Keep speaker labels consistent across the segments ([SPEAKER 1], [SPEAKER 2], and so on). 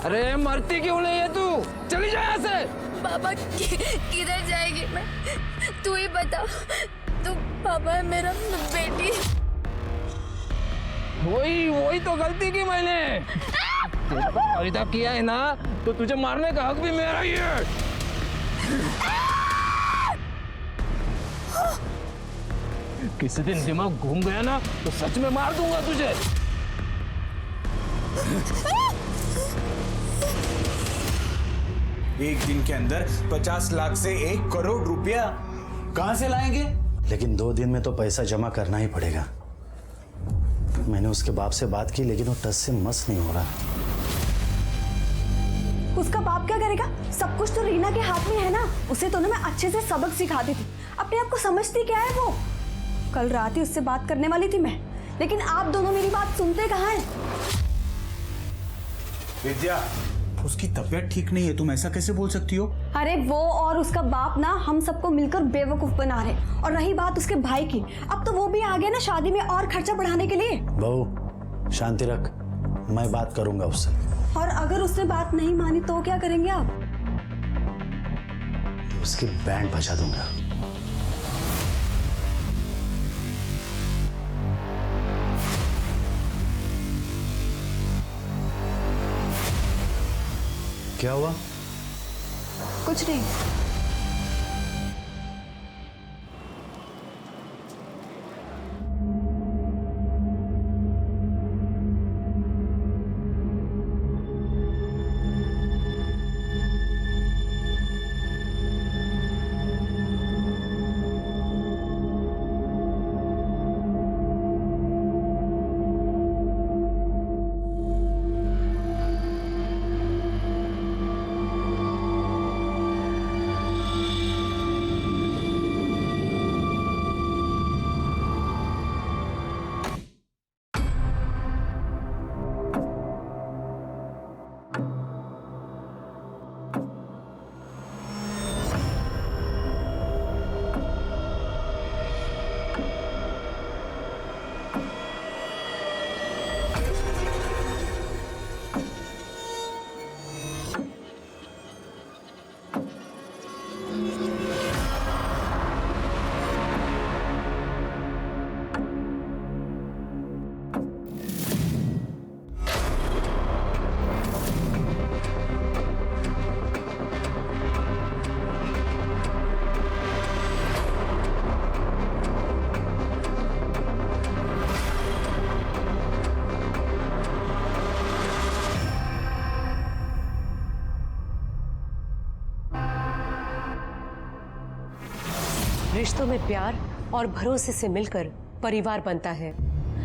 [SPEAKER 1] अरे मरती क्यों नहीं है तू? चली जा यहाँ से।
[SPEAKER 2] पापा किधर जाएगी मैं? तू ही बता। तू पापा है मेरा बेटी।
[SPEAKER 1] वही तो गलती की मैंने। परिता किया है ना तो तुझे मारने का हक भी मेरा ही है। किसी दिन दिमाग घूम गया ना तो सच में मार दूंगा तुझे।
[SPEAKER 3] एक दिन के अंदर 50 लाख से 1 करोड़ रुपया कहां से लाएंगे?
[SPEAKER 4] लेकिन 2 दिन में तो पैसा जमा करना ही पड़ेगा। मैंने उसके बाप से बात की लेकिन वो टस से मस नहीं हो रहा।
[SPEAKER 5] उसका बाप क्या करेगा? सब कुछ तो रीना के हाथ में है ना। उसे तो ना मैं अच्छे से सबक सिखाती थी। अपने आप को समझती क्या है वो? कल रात ही उससे बात करने वाली थी मैं, लेकिन आप दोनों मेरी बात सुनते कहाँ हैं?
[SPEAKER 3] विद्या, उसकी तबीयत ठीक नहीं है, तुम ऐसा कैसे बोल सकती हो?
[SPEAKER 5] अरे वो और उसका बाप ना हम सबको मिलकर बेवकूफ बना रहे। और रही बात उसके भाई की, अब तो वो भी आ गया ना शादी में और खर्चा बढ़ाने के लिए।
[SPEAKER 4] बहू शांति रख, मैं बात करूंगा उससे।
[SPEAKER 5] और अगर उसने बात नहीं मानी तो क्या करेंगे आप?
[SPEAKER 4] उसकी बैंड बजा दूंगा। क्या हुआ?
[SPEAKER 5] कुछ नहीं।
[SPEAKER 6] रिश्तों में प्यार और भरोसे से मिलकर परिवार बनता है,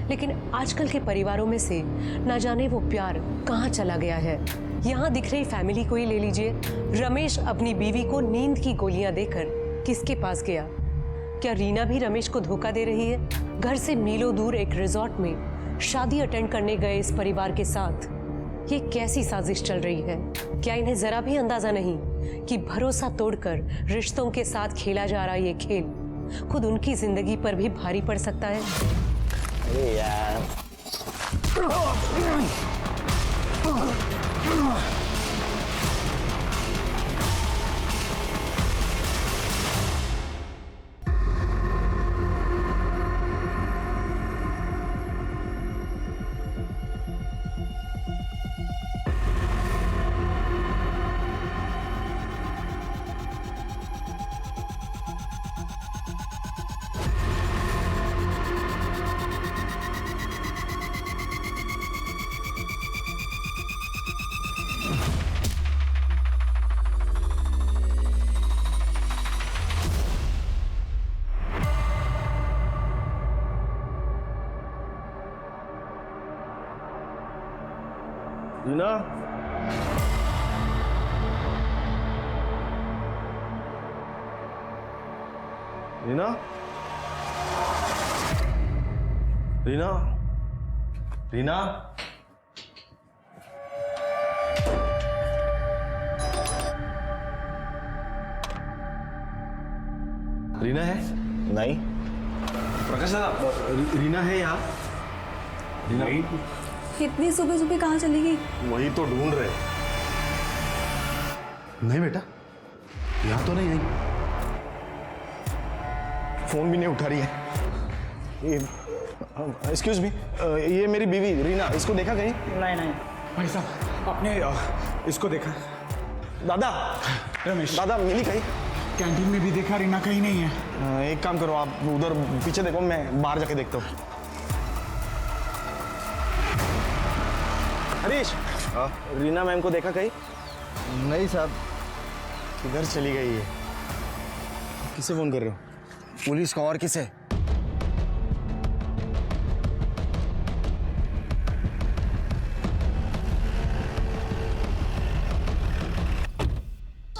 [SPEAKER 6] लेकिन आजकल के परिवारों में से ना जाने वो प्यार कहाँ चला गया है। यहाँ दिख रही फैमिली को ही ले लीजिए। रमेश अपनी बीवी को नींद की गोलियां देकर किसके पास गया? क्या रीना भी रमेश को धोखा दे रही है? घर से मीलों दूर एक रिजॉर्ट में शादी अटेंड करने गए इस परिवार के साथ ये कैसी साजिश चल रही है? क्या इन्हें जरा भी अंदाजा नहीं कि भरोसा तोड़कर रिश्तों के साथ खेला जा रहा ये खेल खुद उनकी जिंदगी पर भी भारी पड़ सकता है?
[SPEAKER 4] अरे यार
[SPEAKER 7] रीना, रीना, रीना, रीना, रीना है?
[SPEAKER 4] नहीं।
[SPEAKER 7] प्रकाश दादा, रीना है यहाँ? रीना
[SPEAKER 5] इतनी सुबह सुबह कहाँ चली गई?
[SPEAKER 7] वही तो ढूंढ रहे।
[SPEAKER 4] नहीं बेटा, यहाँ तो नहीं आई।
[SPEAKER 7] फोन भी नहीं उठा रही है। एक्सक्यूज मी, ये मेरी बीवी रीना, इसको देखा कहीं?
[SPEAKER 3] नहीं भाई साहब, आपने इसको देखा?
[SPEAKER 7] दादा,
[SPEAKER 3] रमेश,
[SPEAKER 7] दादा मिली कहीं?
[SPEAKER 3] कैंटीन में भी देखा, रीना कहीं नहीं है।
[SPEAKER 7] एक काम करो, आप उधर पीछे देखो, मैं बाहर जाके देखता हूँ। हरीश, रीना मैम को देखा कहीं?
[SPEAKER 4] नहीं साहब।
[SPEAKER 7] किधर चली गई है? किसे फोन कर रहे हो?
[SPEAKER 4] पुलिस का और किसे?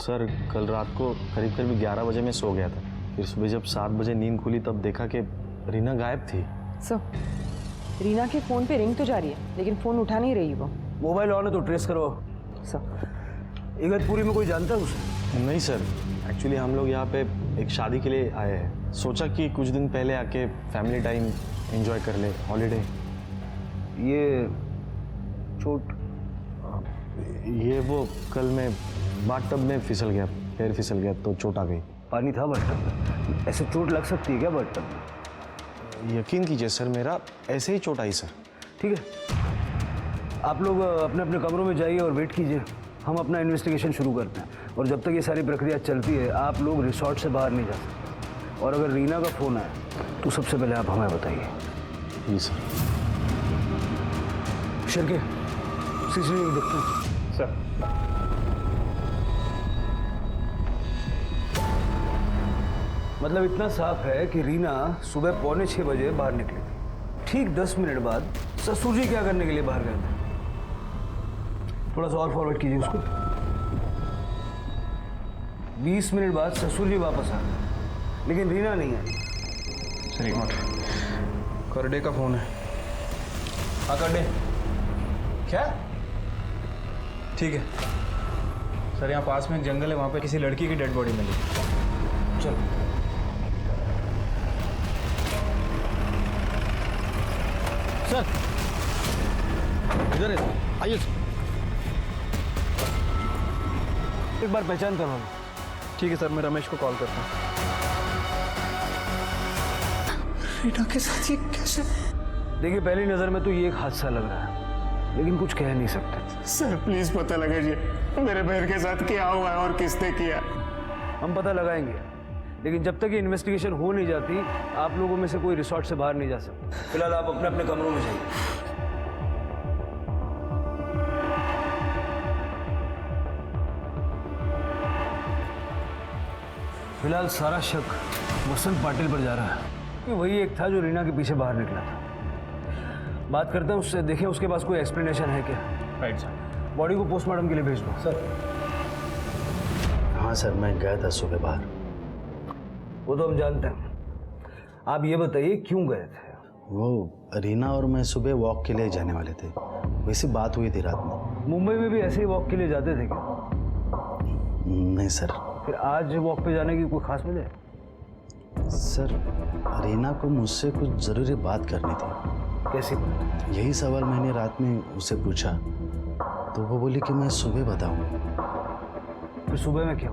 [SPEAKER 7] सर, कल रात को करीब करीब 11 बजे मैं सो गया था। फिर सुबह जब 7 बजे नींद खुली तब देखा कि रीना गायब थी।
[SPEAKER 8] सर, रीना के फ़ोन पे रिंग तो जा रही है लेकिन फ़ोन उठा नहीं रही वो।
[SPEAKER 9] मोबाइल ऑन है तो ट्रेस करो।
[SPEAKER 8] सर,
[SPEAKER 9] इगतपुरी में कोई जानता है उसे?
[SPEAKER 7] नहीं सर, एक्चुअली हम लोग यहाँ पे एक शादी के लिए आए हैं। सोचा कि कुछ दिन पहले आके फैमिली टाइम एंजॉय कर ले, हॉलीडे।
[SPEAKER 9] ये चोट?
[SPEAKER 7] ये वो कल मैं बाथटब में फिसल गया, पैर फिसल गया तो चोट आ गई।
[SPEAKER 9] पानी था बाथटब में? ऐसे चोट लग सकती है क्या बाथटब में?
[SPEAKER 7] यकीन कीजिए सर, मेरा ऐसे ही चोट आई सर।
[SPEAKER 9] ठीक है, आप लोग अपने अपने कमरों में जाइए और वेट कीजिए। हम अपना इन्वेस्टिगेशन शुरू करते हैं और जब तक ये सारी प्रक्रिया चलती है आप लोग रिसोर्ट से बाहर नहीं जा सकते। और अगर रीना का फ़ोन आए तो सबसे पहले आप हमें बताइए।
[SPEAKER 7] जी सर।
[SPEAKER 9] शर्के, सीसीटीवी देखते हैं।
[SPEAKER 3] सर,
[SPEAKER 9] मतलब इतना साफ है कि रीना सुबह 5:45 बजे बाहर निकली थी। ठीक 10 मिनट बाद ससुर जी क्या करने के लिए बाहर गए थे? थोड़ा सा और फॉरवर्ड कीजिए उसको। 20 मिनट बाद ससुर जी वापस आ गए लेकिन रीना नहीं आई।
[SPEAKER 3] सर एक मिनट, करडे का फोन है।
[SPEAKER 9] हाँ करडे,
[SPEAKER 3] क्या? ठीक है सर, यहाँ पास में एक जंगल है, वहाँ पे किसी लड़की की डेड बॉडी मिली।
[SPEAKER 9] चलो।
[SPEAKER 4] सर, इधर आइए।
[SPEAKER 9] एक बार पहचान करवा लो।
[SPEAKER 3] ठीक है सर, मैं रमेश को कॉल करता हूँ। रीना के साथ ये कैसे?
[SPEAKER 9] देखिए, पहली नज़र में तो ये एक हादसा लग रहा है लेकिन कुछ कह नहीं सकते।
[SPEAKER 10] सर प्लीज पता लगाइए मेरे बहन के साथ क्या हुआ है और किसने किया।
[SPEAKER 9] हम पता लगाएंगे लेकिन जब तक ये इन्वेस्टिगेशन हो नहीं जाती आप लोगों में से कोई रिसोर्ट से बाहर नहीं जा सकता। फिलहाल आप अपने अपने कमरों में जाइए। फिलहाल सारा शक वसंत पाटिल पर जा रहा है कि वही एक था जो रीना के पीछे बाहर निकला था। बात करते हैं उससे, देखें उसके पास कोई एक्सप्लेनेशन है क्या।
[SPEAKER 3] Right sir.
[SPEAKER 9] बॉडी को पोस्टमार्टम के लिए भेज दो। सर।
[SPEAKER 4] हाँ सर, मैं गया था सुबह बाहर।
[SPEAKER 9] वो तो हम जानते हैं, आप ये बताइए क्यों गए थे?
[SPEAKER 4] वो रीना और मैं सुबह वॉक के लिए जाने वाले थे, वैसी बात हुई थी रात में।
[SPEAKER 9] मुंबई में भी ऐसे ही वॉक के लिए जाते थे क्या?
[SPEAKER 4] नहीं सर।
[SPEAKER 9] फिर आज वॉक पे जाने की कोई खास वजह?
[SPEAKER 4] सर, रीना को मुझसे कुछ ज़रूरी बात करनी थी।
[SPEAKER 9] कैसी?
[SPEAKER 4] यही सवाल मैंने रात में उसे पूछा तो वो बोली कि मैं सुबह बताऊंगा।
[SPEAKER 9] फिर सुबह में क्या?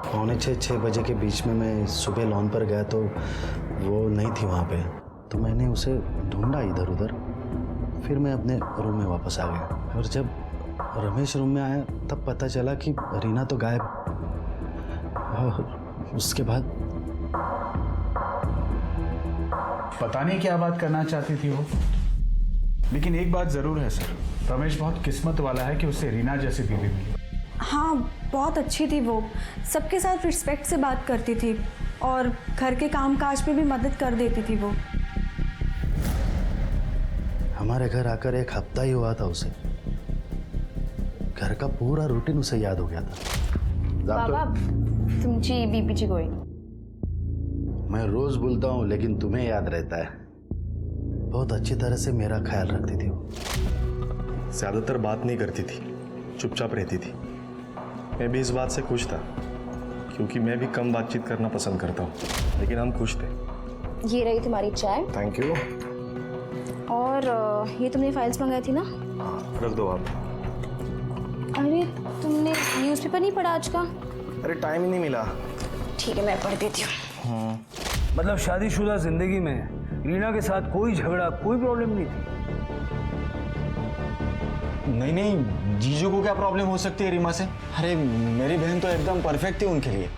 [SPEAKER 4] 5:45-6 बजे के बीच में मैं सुबह लॉन पर गया तो वो नहीं थी वहाँ पे, तो मैंने उसे ढूंढा इधर उधर। फिर मैं अपने रूम में वापस आ गया और जब रमेश रूम में आया तब पता चला कि रीना तो गायब। और उसके बाद
[SPEAKER 3] पता नहीं क्या बात करना चाहती थी वो, लेकिन एक बात जरूर है सर, रमेश बहुत किस्मत वाला है कि उसे रीना जैसी बीवी मिली।
[SPEAKER 5] हाँ, बहुत अच्छी थी वो, सबके साथ रिस्पेक्ट से बात करती थी और घर के काम काज में भी मदद कर देती थी वो।
[SPEAKER 4] हमारे घर आकर 1 हफ्ता ही हुआ था उसे, घर का पूरा रूटीन उसे याद हो गया था।
[SPEAKER 2] बाबा तुमची बीपीची गोळी।
[SPEAKER 4] मैं रोज बोलता हूँ लेकिन तुम्हें याद रहता है। बहुत अच्छी तरह से मेरा ख्याल रखती थी वो।
[SPEAKER 7] ज़्यादातर बात नहीं करती थी, चुपचाप रहती थी। मैं भी इस बात से खुश था क्योंकि मैं भी कम बातचीत करना पसंद करता हूँ, लेकिन हम खुश थे।
[SPEAKER 2] ये रही तुम्हारी चाय
[SPEAKER 7] थैंक यू।
[SPEAKER 2] और ये तुमने फाइल्स मंगाई थी ना?
[SPEAKER 7] हाँ, रख दो आप।
[SPEAKER 2] अरे तुमने न्यूज़पेपर नहीं पढ़ा आज का?
[SPEAKER 7] अरे टाइम ही नहीं मिला।
[SPEAKER 2] ठीक है, मैं पढ़ देती हूँ।
[SPEAKER 9] मतलब शादीशुदा जिंदगी में रीना के साथ कोई झगड़ा, कोई प्रॉब्लम नहीं थी?
[SPEAKER 7] नहीं नहीं, जीजू को क्या प्रॉब्लम हो सकती है रीमा से? अरे मेरी बहन तो एकदम परफेक्ट थी उनके लिए।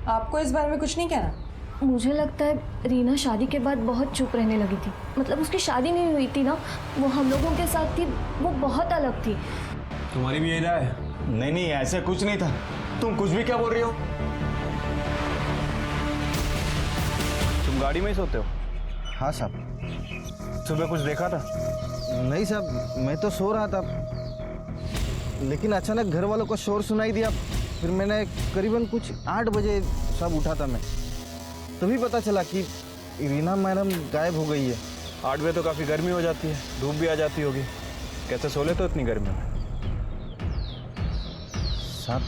[SPEAKER 8] आपको इस बारे में कुछ नहीं कहना?
[SPEAKER 2] मुझे लगता है रीना शादी के बाद बहुत चुप रहने लगी थी। मतलब उसकी शादी नहीं हुई थी ना, वो हम लोगों के साथ थी, वो बहुत अलग थी।
[SPEAKER 1] तुम्हारी भी यही राय है?
[SPEAKER 7] नहीं नहीं, ऐसा कुछ नहीं था। तुम कुछ भी क्या बोल रही हो?
[SPEAKER 9] तुम गाड़ी में ही सोते हो?
[SPEAKER 4] हाँ साहब।
[SPEAKER 9] सुबह कुछ देखा था?
[SPEAKER 4] नहीं साहब, मैं तो सो रहा था, लेकिन अचानक घर वालों का शोर सुनाई दिया। फिर मैंने करीबन कुछ 8 बजे सब उठा था मैं, तभी पता चला कि रीना मैडम गायब हो गई है।
[SPEAKER 9] 8 बजे तो काफ़ी गर्मी हो जाती है, धूप भी आ जाती होगी। कैसे सो लेते हो इतनी गर्मी में?
[SPEAKER 4] साहब,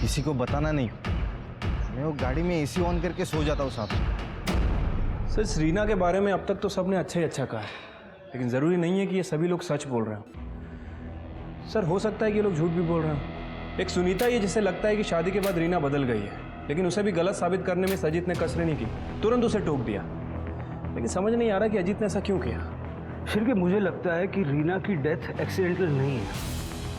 [SPEAKER 4] किसी को बताना नहीं, मैं वो गाड़ी में एसी ऑन करके सो जाता हूँ साहब।
[SPEAKER 9] सर, रीना के बारे में अब तक तो सबने अच्छा ही अच्छा कहा है, लेकिन ज़रूरी नहीं है कि ये सभी लोग सच बोल रहे हो। सर, हो सकता है कि ये लोग झूठ भी बोल रहे हो। एक सुनीता ही है जिसे लगता है कि शादी के बाद रीना बदल गई है, लेकिन उसे भी गलत साबित करने में अजीत ने कसर नहीं की, तुरंत उसे टोक दिया। लेकिन समझ नहीं आ रहा कि अजीत ने ऐसा क्यों किया।
[SPEAKER 11] फिर के मुझे लगता है कि रीना की डेथ एक्सीडेंटल नहीं है।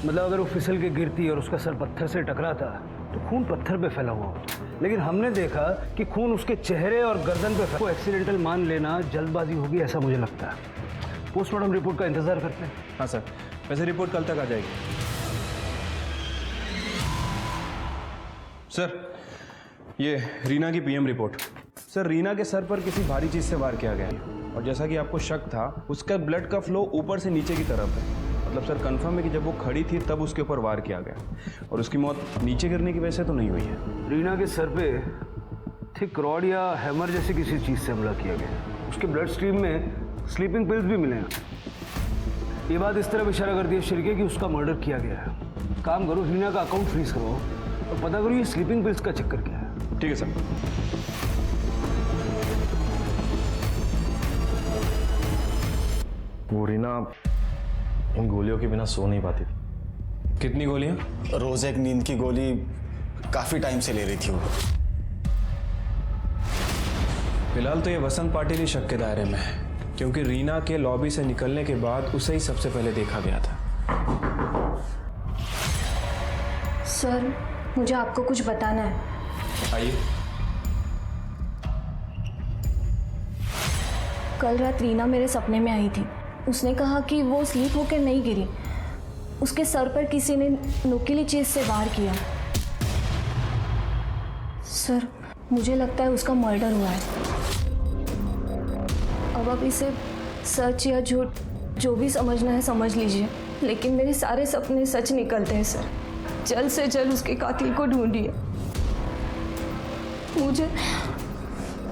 [SPEAKER 11] मतलब अगर वो फिसल के गिरती और उसका सर पत्थर से टकरा था तो खून पत्थर पे फैला हुआ होता, लेकिन हमने देखा कि खून उसके चेहरे और गर्दन पे फैला। एक्सीडेंटल मान लेना जल्दबाजी होगी, ऐसा मुझे लगता है। पोस्टमार्टम रिपोर्ट का इंतजार करते हैं।
[SPEAKER 9] हाँ सर, वैसे रिपोर्ट कल तक आ जाएगी। सर, ये रीना की पीएम रिपोर्ट। सर, रीना के सर पर किसी भारी चीज़ से वार किया गया है, और जैसा कि आपको शक था, उसका ब्लड का फ्लो ऊपर से नीचे की तरफ है। मतलब सर, कंफर्म है कि जब वो खड़ी थी तब उसके ऊपर वार किया गया, और उसकी मौत नीचे गिरने की वजह से तो नहीं हुई है।
[SPEAKER 11] रीना के सर पे थिक रॉड या हैमर जैसी किसी चीज़ से हमला किया गया। उसके ब्लड स्ट्रीम में स्लीपिंग पिल्स भी मिले हैं। ये बात इस तरफ इशारा करती है शिरके कि उसका मर्डर किया गया है। काम करो, रीना का अकाउंट फ्रीज करो और पता करो ये स्लीपिंग पिल्स का चक्कर क्या है।
[SPEAKER 9] ठीक है सर।
[SPEAKER 7] वो रीना इन गोलियों के बिना सो नहीं पाती थी।
[SPEAKER 9] कितनी गोलियां?
[SPEAKER 7] रोज एक नींद की गोली काफी टाइम से ले रही थी वो।
[SPEAKER 9] फिलहाल तो ये वसंत पाटिल ही शक के दायरे में है, क्योंकि रीना के लॉबी से निकलने के बाद उसे ही सबसे पहले देखा गया था।
[SPEAKER 2] सर, मुझे आपको कुछ बताना है।
[SPEAKER 9] आइए।
[SPEAKER 2] कल रात रीना मेरे सपने में आई थी। उसने कहा कि वो स्लीप होकर नहीं गिरी, उसके सर पर किसी ने नुकीली चीज से वार किया। सर, मुझे लगता है उसका मर्डर हुआ है। अब आप इसे सच या झूठ जो भी समझना है समझ लीजिए, लेकिन मेरे सारे सपने सच निकलते हैं सर। जल्द से जल्द उसके कातिल को ढूंढिए।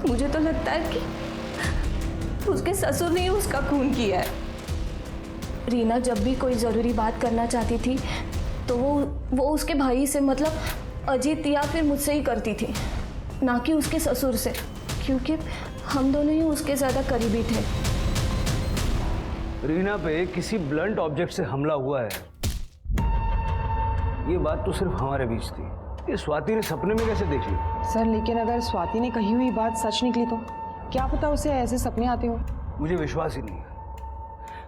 [SPEAKER 2] मुझे तो लगता है कि उसके ससुर ने ही उसका खून किया है। रीना जब भी कोई ज़रूरी बात करना चाहती थी तो वो उसके भाई से, मतलब अजीत या फिर मुझसे ही करती थी, ना कि उसके ससुर से, क्योंकि हम दोनों ही उसके ज़्यादा करीबी थे।
[SPEAKER 11] रीना पे किसी ब्लंट ऑब्जेक्ट से हमला हुआ है, ये बात तो सिर्फ हमारे बीच थी। ये स्वाति ने सपने में कैसे देख ली?
[SPEAKER 8] सर, लेकिन अगर स्वाति ने कही हुई बात सच निकली तो क्या पता उसे ऐसे सपने आते हो।
[SPEAKER 11] मुझे विश्वास ही नहीं है।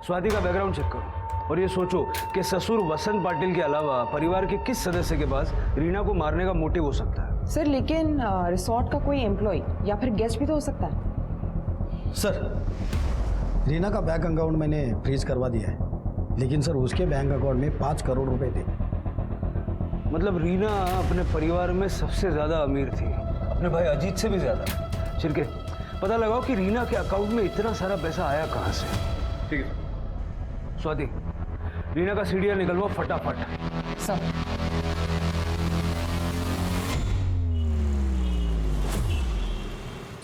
[SPEAKER 11] स्वाति का बैकग्राउंड चेक करो और ये सोचो कि ससुर वसंत पाटिल के अलावा परिवार के किस सदस्य के पास रीना को मारने का मोटिव हो सकता है।
[SPEAKER 8] सर, लेकिन रिसोर्ट का कोई एम्प्लॉय या फिर गेस्ट भी तो हो सकता है।
[SPEAKER 4] सर, रीना का बैंक अकाउंट मैंने फ्रीज करवा दिया है, लेकिन सर उसके बैंक अकाउंट में 5 करोड़ रुपए थे।
[SPEAKER 11] मतलब रीना अपने परिवार में सबसे ज़्यादा अमीर थी, अपने भाई अजीत से भी ज़्यादा। चिरके, पता लगाओ कि रीना के अकाउंट में इतना सारा पैसा आया कहाँ से।
[SPEAKER 9] ठीक है
[SPEAKER 11] स्वाति, रीना का सीढ़ियाँ निकलवाओ फटाफट।
[SPEAKER 8] सर,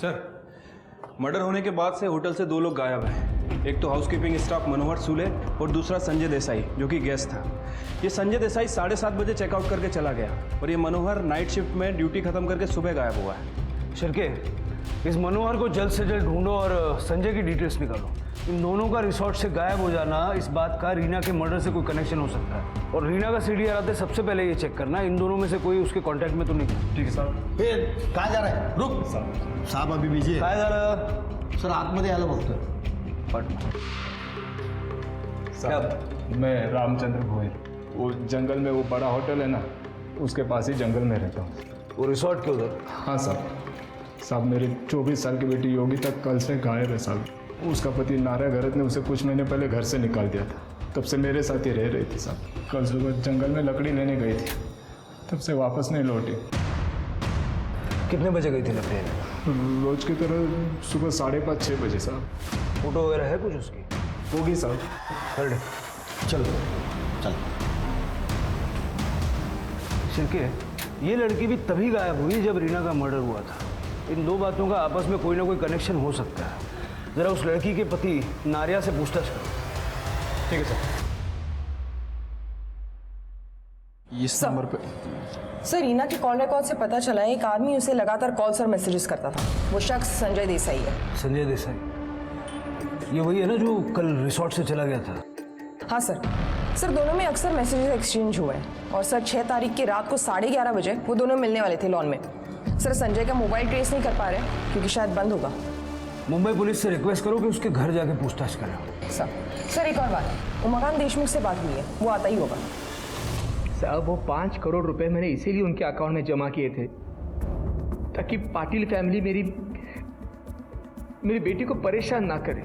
[SPEAKER 9] सर, मर्डर होने के बाद से होटल से 2 लोग गायब हैं। एक तो हाउसकीपिंग स्टाफ मनोहर सूले और दूसरा संजय देसाई, जो कि गेस्ट था। ये संजय देसाई 7:30 बजे चेकआउट करके चला गया, और ये मनोहर नाइट शिफ्ट में ड्यूटी खत्म करके सुबह गायब हुआ है।
[SPEAKER 11] शिरके, इस मनोहर को जल्द से जल्द ढूंढो और संजय की डिटेल्स निकालो। इन दोनों का रिसोर्ट से गायब हो जाना, इस बात का रीना के मर्डर से कोई कनेक्शन हो सकता है। और रीना का सीडीआर आते सबसे पहले ये चेक करना इन दोनों में से कोई उसके कांटेक्ट में तो नहीं।
[SPEAKER 7] ठीक है साहब।
[SPEAKER 4] कहाँ जा रहा है? रुक साहब, अभी बिजी है।
[SPEAKER 11] काय झालं?
[SPEAKER 4] सर आतमध्ये आलं बघतोय।
[SPEAKER 1] साहब मैं रामचंद्र गोयल, वो जंगल में वो बड़ा होटल है ना, उसके पास ही जंगल में रहता हूँ।
[SPEAKER 11] वो रिसोर्ट के उधर?
[SPEAKER 1] हाँ साहब मेरी 24 साल की बेटी योगिता कल से गायब है साहब। उसका पति नारायण गरत ने उसे कुछ महीने पहले घर से निकाल दिया था। तब से मेरे साथ ही रह रही थी साहब। कल सुबह जंगल में लकड़ी लेने गई थी, तब से वापस नहीं लौटी।
[SPEAKER 11] कितने बजे गई थी लकड़ी लेने?
[SPEAKER 1] रोज की तरह सुबह 5:30-6 बजे साहब।
[SPEAKER 11] फोटो वगैरह है कुछ उसकी?
[SPEAKER 1] होगी साहब।
[SPEAKER 11] कर दे।
[SPEAKER 4] चल चल।
[SPEAKER 11] शिरके, ये लड़की भी तभी गायब हुई जब रीना का मर्डर हुआ था। इन दो बातों का आपस में कोई ना कोई कनेक्शन हो सकता है। जरा उस लड़की के पति नारिया से पूछताछ करो।
[SPEAKER 7] ठीक है सर।
[SPEAKER 12] इस नंबर पे सर रीना के कॉल रिकॉर्ड से पता चला है एक आदमी उसे लगातार कॉल्स और मैसेजेस करता था। वो शख्स संजय देसाई है।
[SPEAKER 11] संजय देसाई, ये वही है ना जो कल रिसोर्ट से चला गया था?
[SPEAKER 12] हाँ सर। सर दोनों में अक्सर मैसेजेस एक्सचेंज हुए हैं और सर 6 तारीख की रात को 11:30 बजे वो दोनों मिलने वाले थे लॉन में। सर संजय का मोबाइल ट्रेस नहीं कर पा रहे क्योंकि शायद बंद होगा।
[SPEAKER 11] मुंबई पुलिस से रिक्वेस्ट करो कि उसके घर जाके पूछताछ करें।
[SPEAKER 12] सर एक और बात, उमाकांत देशमुख से बात हुई है, वो आता ही होगा।
[SPEAKER 13] साहब वो 5 करोड़ रुपए मैंने इसीलिए उनके अकाउंट में जमा किए थे ताकि पाटिल फैमिली मेरी बेटी को परेशान ना करे।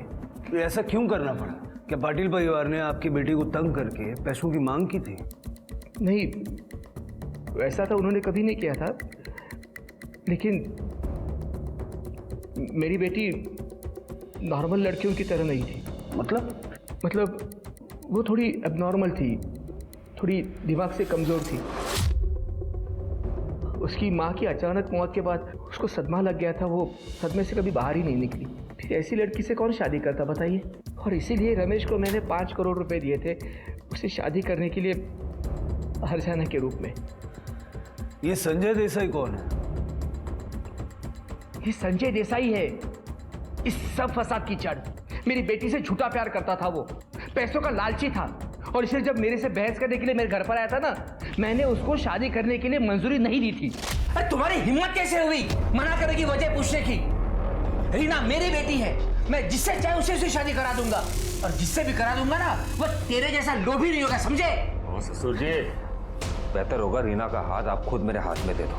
[SPEAKER 11] तो ऐसा क्यों करना पड़ा? क्या पाटिल परिवार ने आपकी बेटी को तंग करके पैसों की मांग की थी?
[SPEAKER 13] नहीं, वैसा तो उन्होंने कभी नहीं किया था, लेकिन मेरी बेटी नॉर्मल लड़कियों की तरह नहीं थी। मतलब वो थोड़ी एबनॉर्मल थी, थोड़ी दिमाग से कमज़ोर थी। उसकी माँ की अचानक मौत के बाद उसको सदमा लग गया था। वो सदमे से कभी बाहर ही नहीं निकली। फिर ऐसी लड़की से कौन शादी करता बताइए? और इसीलिए रमेश को मैंने 5 करोड़ रुपए दिए थे उसे शादी करने के लिए हर्जाना के रूप में।
[SPEAKER 11] ये संजय देसाई कौन है?
[SPEAKER 13] ये संजय देसाई है इस सब फसाद की जड़। मेरी बेटी से झूठा प्यार करता था, वो पैसों का लालची था और इसलिए जब मेरे से बहस करने के लिए मेरे घर पर आया था ना, मैंने उसको शादी करने के लिए मंजूरी नहीं दी थी।
[SPEAKER 14] अरे तुम्हारी हिम्मत कैसे हुई मना करने की वजह पूछने की? रीना मेरी बेटी है, मैं जिससे चाहे उसे से शादी करा दूंगा और जिससे भी करा दूंगा ना वो तेरे जैसा लोभी नहीं होगा, समझे?
[SPEAKER 15] ससुर जी, बेहतर होगा रीना का हाथ आप खुद मेरे हाथ में दे दो,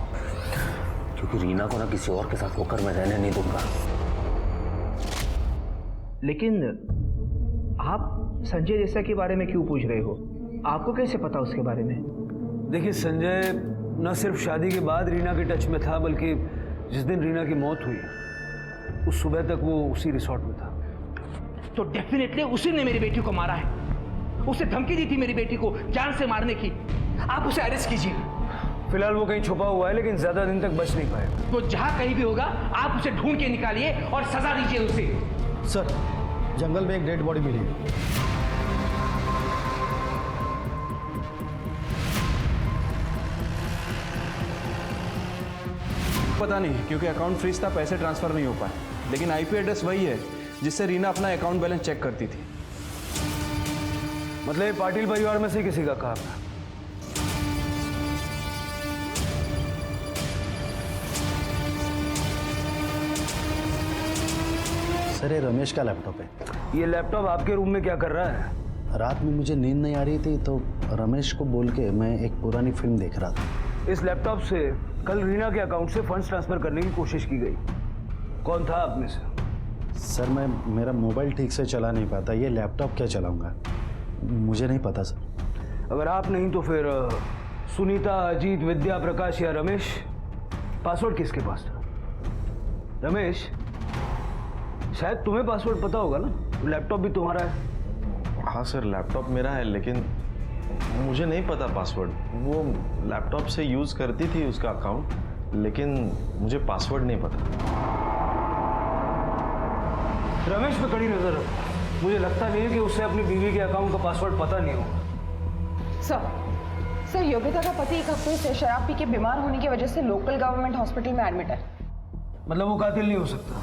[SPEAKER 15] क्योंकि रीना को ना किसी और के साथ होकर मैं रहने नहीं दूंगा।
[SPEAKER 13] लेकिन आप संजय देसाई के बारे में क्यों पूछ रहे हो? आपको कैसे पता उसके बारे में?
[SPEAKER 11] देखिए, संजय न सिर्फ शादी के बाद रीना के टच में था, बल्कि जिस दिन रीना की मौत हुई उस सुबह तक वो उसी रिसोर्ट में था।
[SPEAKER 13] तो डेफिनेटली उसी ने मेरी बेटी को मारा है। उसे धमकी दी थी मेरी बेटी को जान से मारने की। आप उसे अरेस्ट कीजिए।
[SPEAKER 11] फिलहाल वो कहीं छुपा हुआ है, लेकिन ज्यादा दिन तक बच नहीं पाएगा।
[SPEAKER 13] तो जहां कहीं भी होगा आप उसे ढूंढ के निकालिए और सजा दीजिए उसे।
[SPEAKER 4] सर, जंगल में एक डेड बॉडी मिली है।
[SPEAKER 7] पता नहीं, क्योंकि अकाउंट फ्रीज था, पैसे ट्रांसफर नहीं हो पाए। लेकिन आईपी एड्रेस वही है जिससे रीना अपना अकाउंट बैलेंस चेक करती थी।
[SPEAKER 11] मतलब ये पाटिल परिवार में से किसी का काम है?
[SPEAKER 4] सर, ये रमेश का लैपटॉप है।
[SPEAKER 11] ये लैपटॉप आपके रूम में क्या कर रहा है?
[SPEAKER 4] रात में मुझे नींद नहीं आ रही थी तो रमेश को बोल के मैं एक पुरानी फिल्म देख रहा था।
[SPEAKER 11] इस लैपटॉप से कल रीना के अकाउंट से फंड्स ट्रांसफर करने की कोशिश की गई। कौन था आप में से?
[SPEAKER 4] सर, मेरा मोबाइल ठीक से चला नहीं पाता, ये लैपटॉप क्या चलाऊंगा, मुझे नहीं पता सर।
[SPEAKER 11] अगर आप नहीं तो फिर सुनीता, अजीत, विद्या, प्रकाश या रमेश? पासवर्ड किसके पास था? रमेश, शायद तुम्हें पासवर्ड पता होगा ना, लैपटॉप भी तुम्हारा है।
[SPEAKER 7] हाँ सर, लैपटॉप मेरा है, लेकिन मुझे नहीं पता पासवर्ड। वो लैपटॉप से यूज़ करती थी उसका अकाउंट, लेकिन मुझे पासवर्ड नहीं पता।
[SPEAKER 11] रमेश पे कड़ी नजर रखो। मुझे लगता नहीं है कि उसे अपनी बीवी के अकाउंट का पासवर्ड पता नहीं होगा।
[SPEAKER 12] सर योगिता का पति 1 हफ्ते से शराब पी के बीमार होने की वजह से लोकल गवर्नमेंट हॉस्पिटल में एडमिट है।
[SPEAKER 11] मतलब वो कातिल नहीं हो सकता,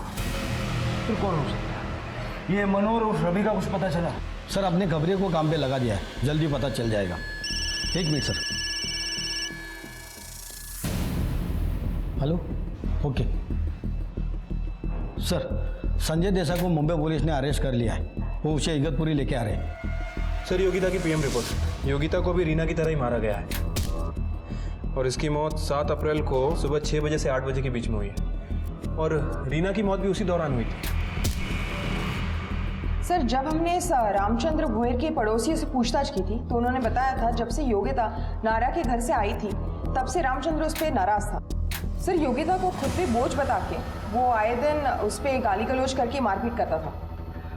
[SPEAKER 11] फिर कौन हो सकता है? ये मनोहर और रवि का कुछ पता चला?
[SPEAKER 4] सर अपने खबरिया को काम पे लगा दिया है, जल्दी पता चल जाएगा। एक minute sir. Hello, okay sir. Sanjay Desai को मुंबई पुलिस ने अरेस्ट कर लिया है, वो उसे इगतपुरी लेके आ रहे हैं।
[SPEAKER 16] सर योगिता की पीएम रिपोर्ट। योगिता को भी रीना की तरह ही मारा गया है और इसकी मौत 7 अप्रैल को सुबह 6 बजे से 8 बजे के बीच में हुई है और रीना की मौत भी उसी दौरान हुई थी।
[SPEAKER 12] सर जब हमने इस रामचंद्र भोयर के पड़ोसियों से पूछताछ की थी तो उन्होंने बताया था जब से योगिता नारा के घर से आई थी तब से रामचंद्र उस पर नाराज था। सर योगिता को खुद पे बोझ बता के वो आए दिन उस पर गाली गलौज करके मारपीट करता था।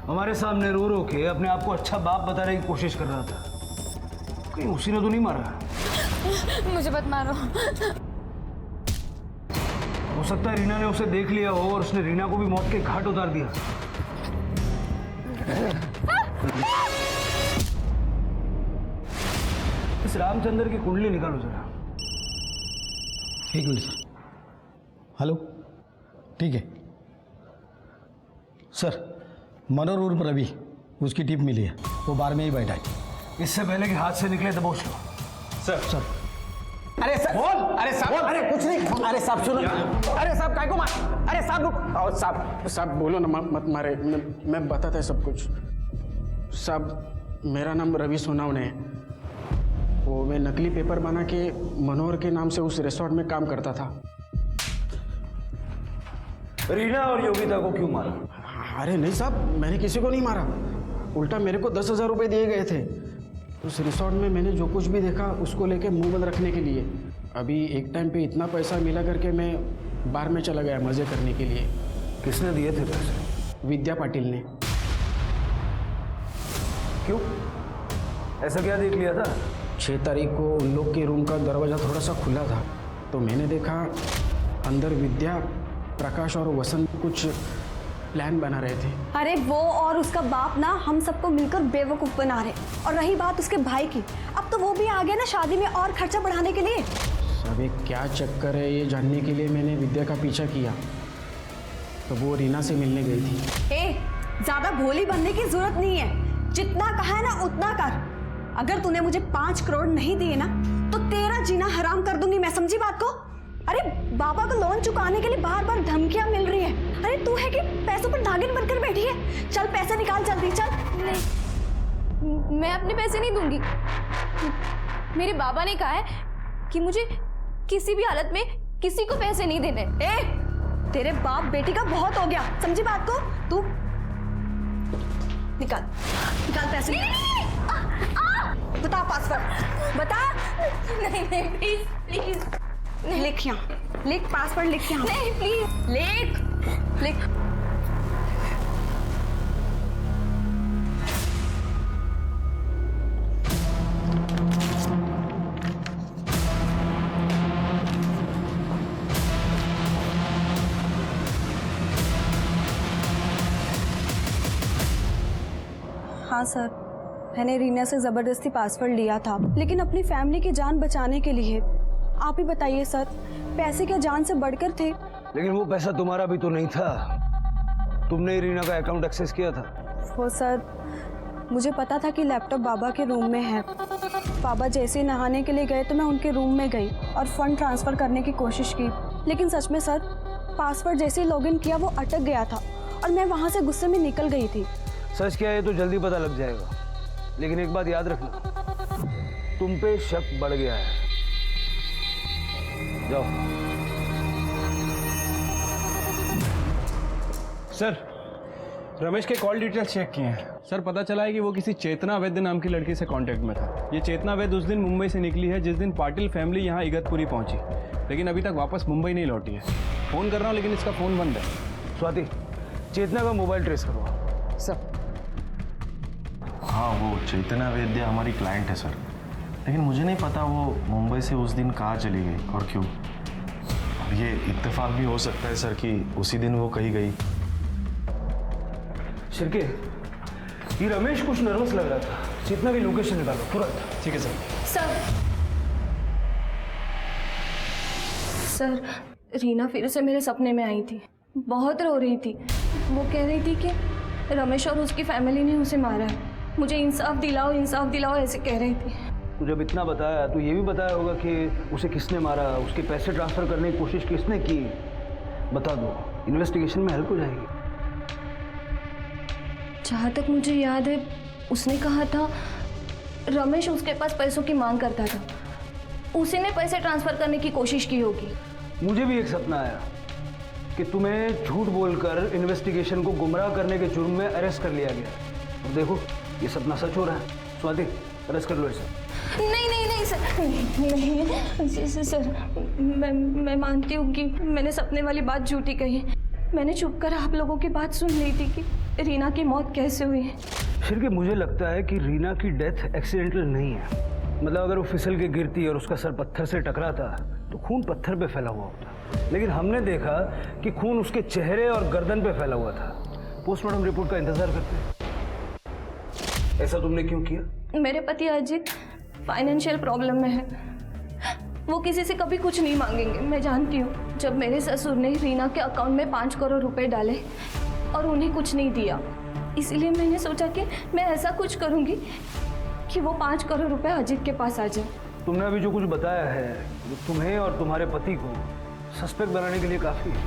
[SPEAKER 11] हमारे सामने रो रो के अपने आप को अच्छा बाप बताने की कोशिश कर रहा था। कहीं उसी ने तो नहीं मारा?
[SPEAKER 2] मुझे मत मारो।
[SPEAKER 11] हो सकता है रीना ने उसे देख लिया हो और उसने रीना को भी मौत के घाट उतार दिया। इस रामचंद्र की कुंडली निकालो जरा।
[SPEAKER 4] एक मिनट सर। हेलो, ठीक है सर। मनोहर उर्फ रवि, उसकी टिप मिली है, वो बार में ही बैठा है।
[SPEAKER 11] इससे पहले कि हाथ से निकले दबोच लो।
[SPEAKER 4] सर
[SPEAKER 14] अरे सर बोल। अरे साहब, अरे कुछ नहीं। अरे साहब सुनो। अरे साहब काय को मार? अरे साहब रुक। और
[SPEAKER 10] साहब बोलो ना, मत मारे। मैं बताता है सब कुछ। साहब मेरा नाम रवि सोनावने है। वो मैं नकली पेपर बना के मनोहर के नाम से उस रिसोर्ट में काम करता था।
[SPEAKER 11] रीना और योगिता को क्यों मारा?
[SPEAKER 10] अरे नहीं साहब, मैंने किसी को नहीं मारा। उल्टा मेरे को 10,000 रुपये दिए गए थे। उस रिसोर्ट में मैंने जो कुछ भी देखा उसको लेके मुंह बंद रखने के लिए। अभी एक टाइम पे इतना पैसा मिला करके मैं बार में चला गया मज़े करने के लिए।
[SPEAKER 11] किसने दिए थे पैसे?
[SPEAKER 10] विद्या पाटिल ने।
[SPEAKER 11] क्यों? ऐसा क्या देख लिया था?
[SPEAKER 10] 6 तारीख को उन लोग के रूम का दरवाज़ा थोड़ा सा खुला था तो मैंने देखा अंदर विद्या, प्रकाश और वसंत कुछ प्लान बना रहे थे।
[SPEAKER 5] अरे वो और उसका बाप ना हम सबको मिलकर बेवकूफ़ बना रहे। और रही बात उसके भाई की, अब तो वो भी आ गया ना शादी में और खर्चा बढ़ाने के लिए।
[SPEAKER 10] सब एक क्या चक्कर है ये जानने के लिए मैंने विद्या का पीछा किया तो वो रीना से मिलने गई थी।
[SPEAKER 5] ज़्यादा भोली बनने की जरूरत नहीं है, जितना कहा है ना उतना कर। अगर तूने मुझे 5 करोड़ नहीं दिए ना तो तेरा जीना हराम कर दूंगी मैं, समझी बात को? अरे बाबा को लोन चुकाने के लिए बार बार धमकियां मिल रही है। अरे तू है कि पैसों पर नागिन बनकर बैठी है? चल पैसे निकाल जल्दी, चल।
[SPEAKER 2] नहीं, मैं अपने पैसे नहीं दूंगी। मेरे बाबा ने कहा है कि मुझे किसी भी हालत में किसी को पैसे नहीं देने।
[SPEAKER 5] तेरे बाप बेटी का बहुत हो गया, समझी बात को? तू निकाल पैसे। बता पासवर्ड, बता।
[SPEAKER 2] नहीं प्लीज प्लीज।
[SPEAKER 5] लिख यहाँ, लिख पासवर्ड, लिख यहाँ।
[SPEAKER 2] नहीं प्लीज।
[SPEAKER 5] लिख। हाँ सर, मैंने रीना से ज़बरदस्ती पासवर्ड लिया था, लेकिन अपनी फैमिली की जान बचाने के लिए। आप ही बताइए सर, पैसे क्या जान से बढ़कर थे?
[SPEAKER 11] लेकिन वो पैसा तुम्हारा भी तो नहीं था, तुमने ही रीना का अकाउंट एक्सेस किया था।
[SPEAKER 5] वो सर, मुझे पता था कि लैपटॉप बाबा के रूम में है। बाबा जैसे ही नहाने के लिए गए तो मैं उनके रूम में गई और फंड ट्रांसफ़र करने की कोशिश की, लेकिन सच में सर, पासवर्ड जैसे ही लॉगिन किया वो अटक गया था और मैं वहाँ से गुस्से में निकल गई थी।
[SPEAKER 11] सच क्या है तो जल्दी पता लग जाएगा, लेकिन एक बात याद रखना, तुम पे शक बढ़ गया है। जाओ।
[SPEAKER 16] सर रमेश के कॉल डिटेल्स चेक किए हैं सर। पता चला है कि वो किसी चेतना वैद्य नाम की लड़की से कांटेक्ट में था। ये चेतना वैद्य उस दिन मुंबई से निकली है जिस दिन पाटिल फैमिली यहाँ इगतपुरी पहुंची, लेकिन अभी तक वापस मुंबई नहीं लौटी है। फ़ोन कर रहा हूँ लेकिन इसका फ़ोन बंद है।
[SPEAKER 11] स्वाति, चेतना का मोबाइल ट्रेस करो।
[SPEAKER 12] सर
[SPEAKER 7] हाँ, वो चेतना वैद्य हमारी क्लाइंट है सर, लेकिन मुझे नहीं पता वो मुंबई से उस दिन कहाँ चली गई और क्यों। अब ये इत्तेफाक भी हो सकता है सर कि उसी दिन वो कहीं गई।
[SPEAKER 11] शिरके, ये रमेश कुछ नर्वस लग रहा था, चेतना की लोकेशन निकालो तुरंत।
[SPEAKER 16] ठीक है सर।
[SPEAKER 2] सर रीना फिर से मेरे सपने में आई थी। बहुत रो रही थी। वो कह रही थी कि रमेश और उसकी फैमिली ने उसे मारा है, मुझे इंसाफ दिलाओ ऐसे कह रही थी।
[SPEAKER 11] तो जब इतना बताया तो ये भी बताया होगा कि उसे किसने मारा, उसके पैसे ट्रांसफ़र करने की कोशिश किसने की। बता दो, इन्वेस्टिगेशन में हेल्प हो जाएगी।
[SPEAKER 2] जहाँ तक मुझे याद है उसने कहा था रमेश उसके पास पैसों की मांग करता था, उसी ने पैसे ट्रांसफ़र करने की कोशिश की होगी।
[SPEAKER 11] मुझे भी एक सपना आया कि तुम्हें झूठ बोलकर इन्वेस्टिगेशन को गुमराह करने के जुर्म में अरेस्ट कर लिया गया। और देखो ये सपना सच हो रहा है। स्वाति, अरेस्ट कर लो इसे।
[SPEAKER 2] नहीं सर, सर मैं मानती हूँ कि मैंने सपने वाली बात झूठी कही। मैंने चुप कर आप लोगों की बात सुन ली थी कि रीना की मौत कैसे हुई है।
[SPEAKER 11] फिर कि मुझे लगता है कि रीना की डेथ एक्सीडेंटल नहीं है। मतलब अगर वो फिसल के गिरती और उसका सर पत्थर से टकराता तो खून पत्थर पे फैला हुआ होता, लेकिन हमने देखा कि खून उसके चेहरे और गर्दन पे फैला हुआ था। पोस्टमार्टम रिपोर्ट का इंतजार करते हैं। ऐसा तुमने क्यों किया?
[SPEAKER 2] मेरे पति अजित फाइनेंशियल प्रॉब्लम में है, वो किसी से कभी कुछ नहीं मांगेंगे, मैं जानती हूँ। जब मेरे ससुर ने रीना के अकाउंट में 5 करोड़ रुपए डाले और उन्हें कुछ नहीं दिया, इसलिए मैंने सोचा कि मैं ऐसा कुछ करूँगी कि वो 5 करोड़ रुपए अजित के पास आ जाए।
[SPEAKER 11] तुमने अभी जो कुछ बताया है वो तुम्हें और तुम्हारे पति को सस्पेक्ट बनाने के लिए काफी है।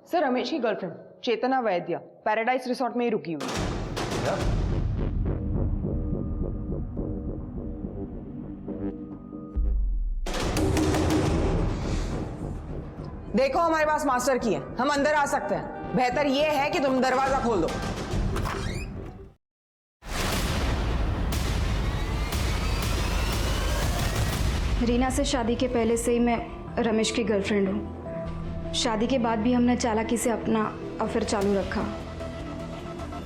[SPEAKER 12] सर, रमेश की गर्लफ्रेंड चेतना वैद्य पैराडाइज रिसोर्ट में ही रुकी हुई है। देखो, हमारे पास मास्टर की है, हम अंदर आ सकते हैं। बेहतर यह है कि तुम दरवाजा खोल दो।
[SPEAKER 5] रीना से शादी के पहले से ही मैं रमेश की गर्लफ्रेंड हूँ। शादी के बाद भी हमने चालाकी से अपना अफेयर चालू रखा,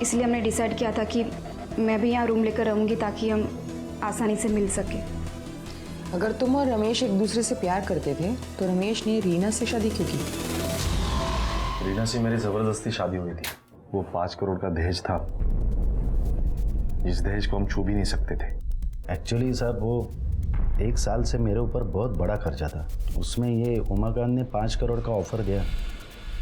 [SPEAKER 5] इसलिए हमने डिसाइड किया था कि मैं भी यहाँ रूम लेकर रहूँगी ताकि हम आसानी से मिल सके।
[SPEAKER 12] अगर तुम और रमेश एक दूसरे से प्यार करते थे तो रमेश ने रीना से शादी क्यों की?
[SPEAKER 7] रीना से मेरी जबरदस्ती शादी हुई थी। वो 5 करोड़ का दहेज था, जिस दहेज को हम छू भी नहीं सकते थे।
[SPEAKER 4] एक्चुअली साहब वो 1 साल से मेरे ऊपर बहुत बड़ा खर्चा था। उसमें ये उमाकांत ने 5 करोड़ का ऑफर दिया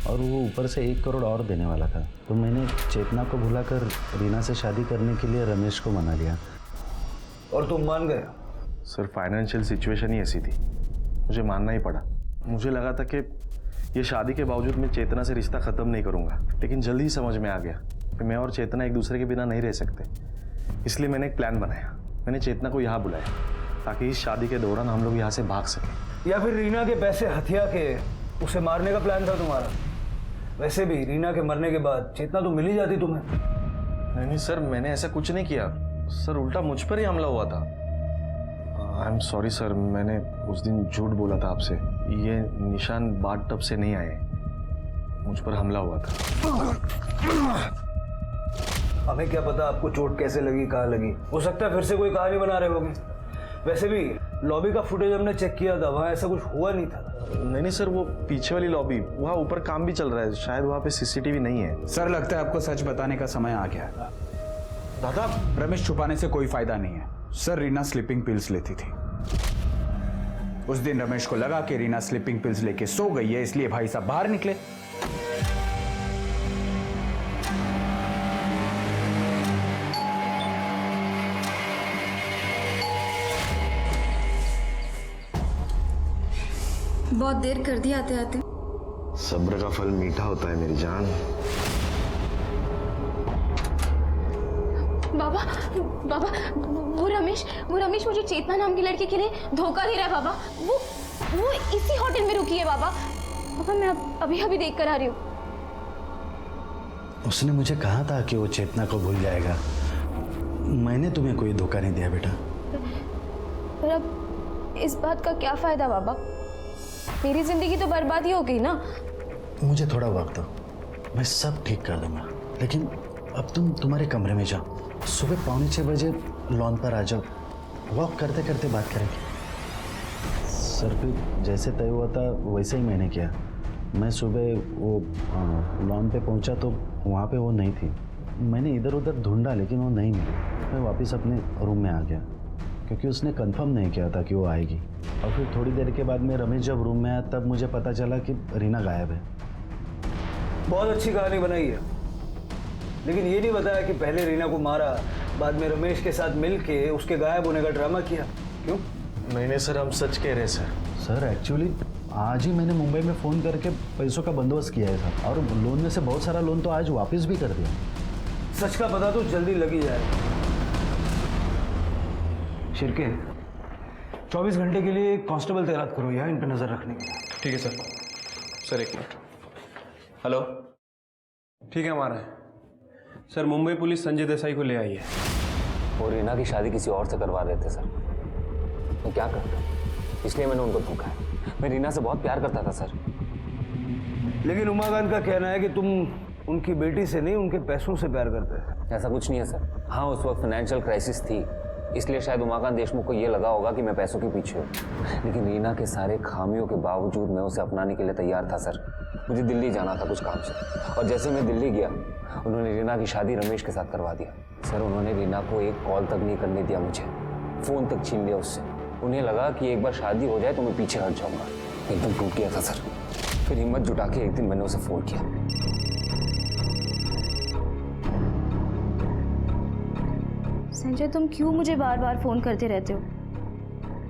[SPEAKER 4] और वो ऊपर से 1 करोड़ और देने वाला था। तो मैंने चेतना को भुलाकर रीना से शादी करने के लिए रमेश को मना लिया।
[SPEAKER 11] और तुम मान गए?
[SPEAKER 7] सर, फाइनेंशियल सिचुएशन ही ऐसी थी, मुझे मानना ही पड़ा। मुझे लगा था कि ये शादी के बावजूद मैं चेतना से रिश्ता ख़त्म नहीं करूँगा, लेकिन जल्दी ही समझ में आ गया कि मैं और चेतना एक दूसरे के बिना नहीं रह सकते। इसलिए मैंने एक प्लान बनाया। मैंने चेतना को यहाँ बुलाया ताकि इस शादी के दौरान हम लोग यहाँ से भाग सकें।
[SPEAKER 11] या फिर रीना के पैसे हथिया के उसे मारने का प्लान था तुम्हारा? वैसे भी रीना के मरने के बाद चेतना तो मिल ही जाती तुम्हें।
[SPEAKER 7] नहीं सर, मैंने ऐसा कुछ नहीं किया सर, उल्टा मुझ पर ही हमला हुआ था। आई एम सॉरी सर, मैंने उस दिन झूठ बोला था आपसे। ये निशान बाथ टब से नहीं आए, मुझ पर हमला हुआ था।
[SPEAKER 11] हमें क्या पता आपको चोट कैसे लगी, कहाँ लगी। हो सकता है फिर से कोई कहानी बना रहे होगे। वैसे भी लॉबी का फुटेज हमने चेक किया था, वहाँ ऐसा कुछ हुआ नहीं था।
[SPEAKER 7] नहीं सर, वो पीछे वाली लॉबी, वहाँ ऊपर काम भी चल रहा है, शायद वहाँ पे सीसीटीवी नहीं है।
[SPEAKER 3] सर, लगता है आपको सच बताने का समय आ गया है। दादा, रमेश छुपाने से कोई फायदा नहीं है। सर, रीना स्लीपिंग पिल्स लेती थी। उस दिन रमेश को लगा कि रीना स्लीपिंग पिल्स लेके सो गई है, इसलिए भाई साहब बाहर निकले।
[SPEAKER 5] बहुत देर कर दी आते आते।
[SPEAKER 7] सब्र का फल मीठा होता है मेरी जान।
[SPEAKER 2] बाबा बाबा, वो रमेश मुझे चेतना नाम की लड़की के लिए धोखा दे रहा है बाबा। वो इसी होटल में रुकी है बाबा। बाबा, मैं अभी देख कर आ रही हूँ।
[SPEAKER 4] उसने मुझे कहा था कि वो चेतना को भूल जाएगा। मैंने तुम्हें कोई धोखा नहीं दिया बेटा।
[SPEAKER 2] पर अब इस बात का क्या फायदा बाबा? मेरी जिंदगी तो बर्बाद ही हो गई ना।
[SPEAKER 4] मुझे थोड़ा वक्त दो, मैं सब ठीक कर दूंगा। लेकिन अब तुम तुम्हारे कमरे में जाओ, सुबह 5:45 बजे लॉन पर आ जाओ, वॉक करते करते बात करेंगे। सर, फिर जैसे तय हुआ था वैसे ही मैंने किया। मैं सुबह वो लॉन पे पहुंचा तो वहाँ पे वो नहीं थी। मैंने इधर उधर ढूंढा लेकिन वो नहीं मिली। मैं वापस अपने रूम में आ गया क्योंकि उसने कंफर्म नहीं किया था कि वो आएगी। और फिर थोड़ी देर के बाद में रमेश जब रूम में आया तब मुझे पता चला कि रीना गायब है।
[SPEAKER 11] बहुत अच्छी कहानी बनाई है, लेकिन ये नहीं बताया कि पहले रीना को मारा, बाद में रमेश के साथ मिलके उसके गायब होने का ड्रामा किया। क्यों?
[SPEAKER 7] नहीं सर, हम सच कह रहे हैं सर।
[SPEAKER 4] सर एक्चुअली आज ही मैंने मुंबई में फ़ोन करके पैसों का बंदोबस्त किया है सर, और लोन में से बहुत सारा लोन तो आज वापस भी कर दिया।
[SPEAKER 11] सच का पता तो जल्दी लग ही जाएगा। शिरके, 24 घंटे के लिए एक कांस्टेबल तैनात करो यहाँ इन पर नजर रखने के लिए।
[SPEAKER 16] ठीक है सर। सर एक मिनट। हेलो, ठीक है, हमारा है सर। मुंबई पुलिस संजय देसाई को ले आई है।
[SPEAKER 15] वो रीना की शादी किसी और से करवा रहे थे सर। मैं क्या करता, इसलिए मैंने उनको धोखा है। मैं रीना से बहुत प्यार करता था सर।
[SPEAKER 11] लेकिन उमाकांत का कहना है कि तुम उनकी बेटी से नहीं, उनके पैसों से प्यार करते हैं।
[SPEAKER 15] ऐसा कुछ नहीं है सर। हाँ, उस वक्त फाइनेंशियल क्राइसिस थी, इसलिए शायद उमाकांत देशमुख को ये लगा होगा कि मैं पैसों के पीछे हूँ। लेकिन रीना के सारे खामियों के बावजूद मैं उसे अपनाने के लिए तैयार था सर। मुझे दिल्ली जाना था कुछ काम से, और जैसे मैं दिल्ली गया उन्होंने रीना की शादी रमेश के साथ करवा दिया सर। उन्होंने रीना को एक कॉल तक नहीं करने दिया मुझे, फ़ोन तक छीन लिया उससे। उन्हें लगा कि एक बार शादी हो जाए तो मैं पीछे हट जाऊँगा। एकदम टूट गया था सर। फिर हिम्मत जुटा के एक दिन मैंने उसे फ़ोन किया।
[SPEAKER 2] संजय, तुम क्यों मुझे बार बार फ़ोन करते रहते हो?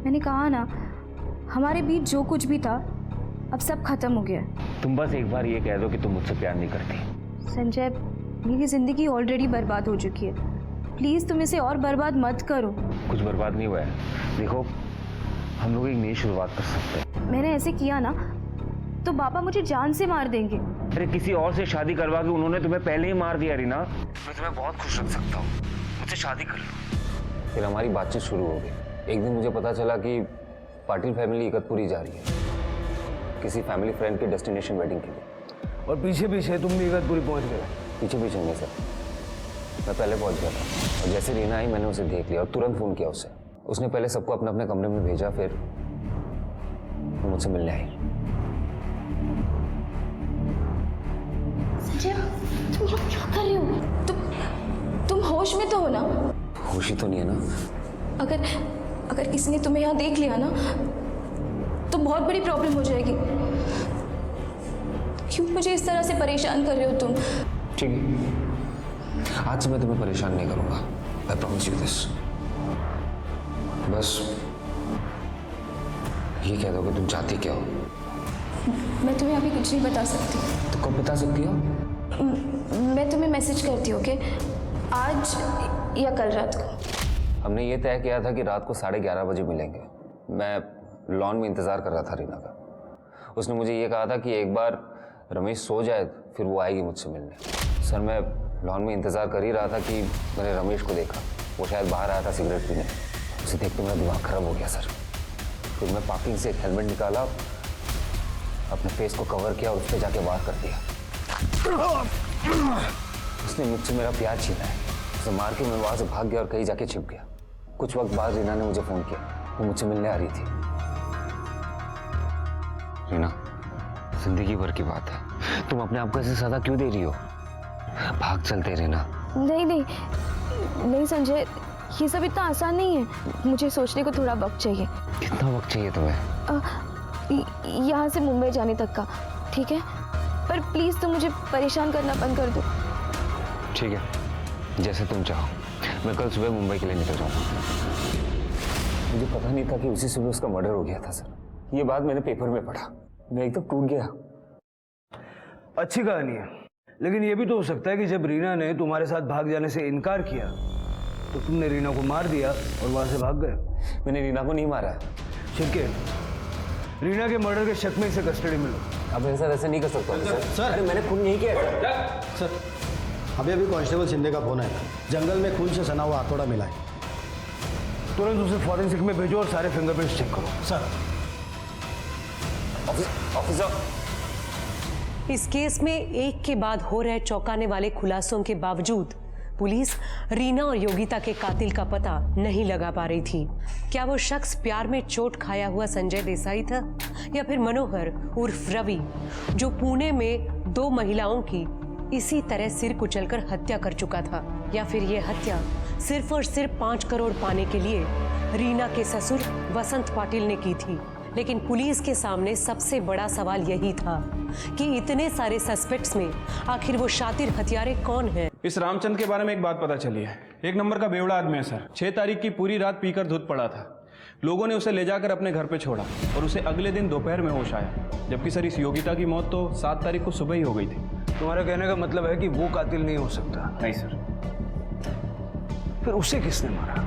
[SPEAKER 2] मैंने कहा ना, हमारे बीच जो कुछ भी था अब सब खत्म हो गया है।
[SPEAKER 15] तुम बस एक बार ये कह दो कि तुम मुझसे प्यार नहीं करती।
[SPEAKER 2] संजय, मेरी ज़िंदगी ऑलरेडी बर्बाद हो चुकी है। प्लीज़ तुम इसे और बर्बाद मत करो।
[SPEAKER 15] कुछ बर्बाद नहीं हुआ है। देखो, हम लोग एक नई शुरुआत कर सकते हैं।
[SPEAKER 2] मैंने ऐसे किया ना तो पापा मुझे जान से मार देंगे।
[SPEAKER 15] अरे किसी और से शादी करवा के उन्होंने तुम्हें पहले ही मार दिया रीना। मैं तुम्हें बहुत खुश रख सकता हूँ, मुझसे शादी कर लो। फिर हमारी बातचीत शुरू हो गई। एक दिन मुझे पता चला कि पाटिल फैमिली इगतपुरी जा रही है किसी फैमिली फ्रेंड के डेस्टिनेशन वेडिंग के लिए।
[SPEAKER 11] और पीछे पीछे तुम भी इगतपुरी पहुंच गए?
[SPEAKER 15] पीछे पीछे नहीं सर, मैं पहले पहुंच गया था। और जैसे रीना आई मैंने उसे देख लिया और तुरंत फ़ोन किया उसे। उसने पहले सबको अपने अपने कमरे में भेजा, फिर वो मुझसे मिलने आई।
[SPEAKER 2] संजय, तुम लोग क्या कर रहे हो? तुम होश में तो हो ना?
[SPEAKER 15] होश ही तो नहीं है ना।
[SPEAKER 2] अगर किसी ने तुम्हें यहाँ देख लिया ना तो बहुत बड़ी प्रॉब्लम हो जाएगी। क्यों मुझे इस तरह से परेशान कर रहे हो तुम?
[SPEAKER 15] ठीक है, आज से मैं तुम्हें परेशान नहीं करूंगा। I promise you this. बस ये कह दो कि तुम चाहती क्या हो।
[SPEAKER 2] मैं तुम्हें अभी कुछ नहीं बता सकती।
[SPEAKER 15] तो कब बता सकती हो?
[SPEAKER 2] मैं तुम्हें मैसेज करती हूँ, ओके? आज या कल रात को।
[SPEAKER 15] हमने ये तय किया था कि रात को 11:30 बजे मिलेंगे। मैं लॉन में इंतज़ार कर रहा था रीना का। उसने मुझे ये कहा था कि एक बार रमेश सो जाए फिर वो आएगी मुझसे मिलने। सर, मैं लॉन में इंतज़ार कर ही रहा था कि मैंने रमेश को देखा। वो शायद बाहर आया था सिगरेट पीने। उसे देख के मेरा दिमाग ख़राब हो गया सर। फिर मैं पार्किंग से एक हेलमेट निकाला, अपने फेस को कवर किया और उस पर जाके वार कर दिया। उसने मुझसे मेरा प्यार छीना है। उसे मार के मैं वहाँ से भाग गया और कहीं जाके छिप गया। कुछ वक्त बाद रीना ने मुझे फ़ोन किया, वो मुझसे मिलने आ रही थी। रीना, जिंदगी भर की बात है, तुम अपने आप को ऐसे सजा क्यों दे रही हो? भाग चलते रीना।
[SPEAKER 2] नहीं संजय, ये सब इतना आसान नहीं है। मुझे सोचने को थोड़ा वक्त चाहिए।
[SPEAKER 15] कितना वक्त चाहिए तुम्हें?
[SPEAKER 2] यहाँ से मुंबई जाने तक का, ठीक है? पर प्लीज़ तुम मुझे परेशान करना बंद कर दो।
[SPEAKER 15] ठीक है, जैसे तुम चाहो। मैं कल सुबह मुंबई के लिए निकल जाऊँगा। मुझे पता नहीं था कि उसी सुबह उसका मर्डर हो गया था सर। ये बात मैंने पेपर में पढ़ा, मैं एकदम टूट गया।
[SPEAKER 11] अच्छी कहानी है, लेकिन ये भी तो हो सकता है कि जब रीना ने तुम्हारे साथ भाग जाने से इनकार किया तो तुमने रीना को मार दिया और वहां से भाग गए।
[SPEAKER 15] मैंने रीना को नहीं मारा।
[SPEAKER 11] ठीक है, रीना के मर्डर के शक में इसे कस्टडी में लो।
[SPEAKER 15] अब मेरे साथ ऐसे नहीं कर सकता सर। अरे मैंने खून नहीं किया
[SPEAKER 4] सर। अभी कांस्टेबल शिंदे का फोन आया, जंगल में खून से सना हुआ हथौड़ा मिला है।
[SPEAKER 11] तुरंत उसे फॉरेंसिक में भेजो और सारे फिंगरप्रिंट्स चेक करो।
[SPEAKER 4] सर।
[SPEAKER 15] ऑफिसर,
[SPEAKER 6] इस केस में एक के बाद हो रहे चौंकाने वाले खुलासों के बावजूद पुलिस रीना और योगिता के कातिल का पता नहीं लगा पा रही थी। क्या वो शख्स प्यार में चोट खाया हुआ संजय देसाई था, या फिर मनोहर उर्फ रवि, जो पुणे में 2 महिलाओं की इसी तरह सिर कुचलकर हत्या कर चुका था, या फिर ये हत्या सिर्फ और सिर्फ 5 करोड़ पाने के लिए रीना के ससुर वसंत पाटिल ने की थी। लेकिन पुलिस के सामने सबसे बड़ा सवाल यही था कि इतने सारे सस्पेक्ट्स में आखिर वो शातिर हत्यारे कौन हैं?
[SPEAKER 16] इस रामचंद के बारे में एक बात पता चली है। एक नंबर का बेवड़ा आदमी है सर। 6 तारीख की पूरी रात पीकर धुत पड़ा था। लोगों ने उसे ले जाकर अपने घर पे छोड़ा और उसे अगले दिन दोपहर में होश आया। जबकि सर इस योगिता की मौत तो 7 तारीख को सुबह ही हो गई थी।
[SPEAKER 11] तुम्हारा कहने का मतलब है कि वो कातिल नहीं हो सकता?
[SPEAKER 16] नहीं सर।
[SPEAKER 11] फिर उसे किसने मारा?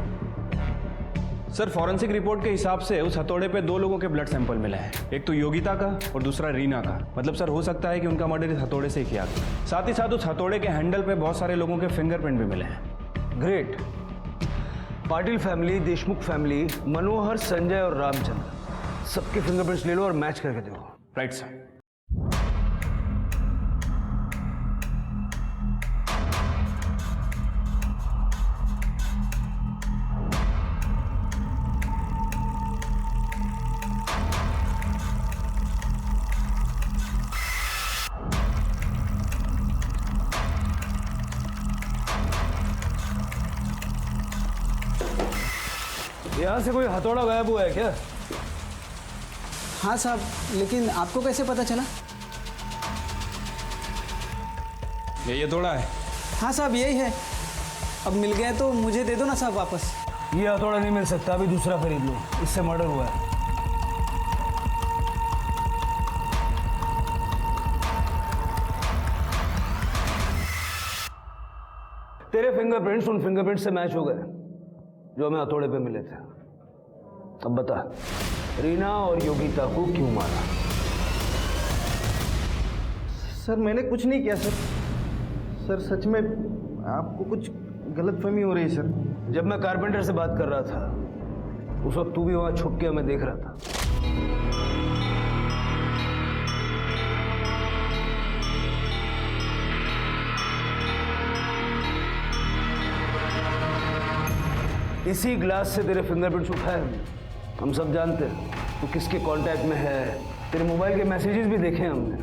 [SPEAKER 16] सर फॉरेंसिक रिपोर्ट के हिसाब से उस हथौड़े पे 2 लोगों के ब्लड सैंपल मिले हैं, एक तो योगिता का और दूसरा रीना का। मतलब सर हो सकता है कि उनका मर्डर इस हथौड़े से ही किया गया। साथ ही साथ उस हथौड़े के हैंडल पे बहुत सारे लोगों के फिंगरप्रिंट भी मिले हैं।
[SPEAKER 11] Great. Patil family, Deshmukh family, Manohar, Sanjay और रामचंद्र, सबके फिंगरप्रिंट्स ले लो और मैच करके देखो।
[SPEAKER 16] Right sir.
[SPEAKER 11] यहाँ से कोई हथौड़ा गायब हुआ है क्या?
[SPEAKER 10] हाँ साहब, लेकिन आपको कैसे पता चला?
[SPEAKER 16] ये हथौड़ा है?
[SPEAKER 10] हाँ साहब यही है। अब मिल गया तो मुझे दे दो ना साहब वापस।
[SPEAKER 11] ये हथौड़ा नहीं मिल सकता, अभी दूसरा खरीद लो, इससे मर्डर हुआ है। तेरे फिंगरप्रिंट्स उन फिंगरप्रिंट से मैच हो गए जो हमें हथौड़े पे मिले थे। अब बता, रीना और योगिता को क्यों मारा?
[SPEAKER 17] सर मैंने कुछ नहीं किया सर। सर सच में आपको कुछ गलतफहमी हो रही है सर।
[SPEAKER 11] जब मैं कारपेंटर से बात कर रहा था उस वक्त तू भी वहां छुप के हमें देख रहा था। इसी ग्लास से तेरे फिंगरप्रिंट्स उठाए हमने। हम सब जानते हैं तू किसके कांटेक्ट में है। तेरे मोबाइल के मैसेजेस भी देखे हमने।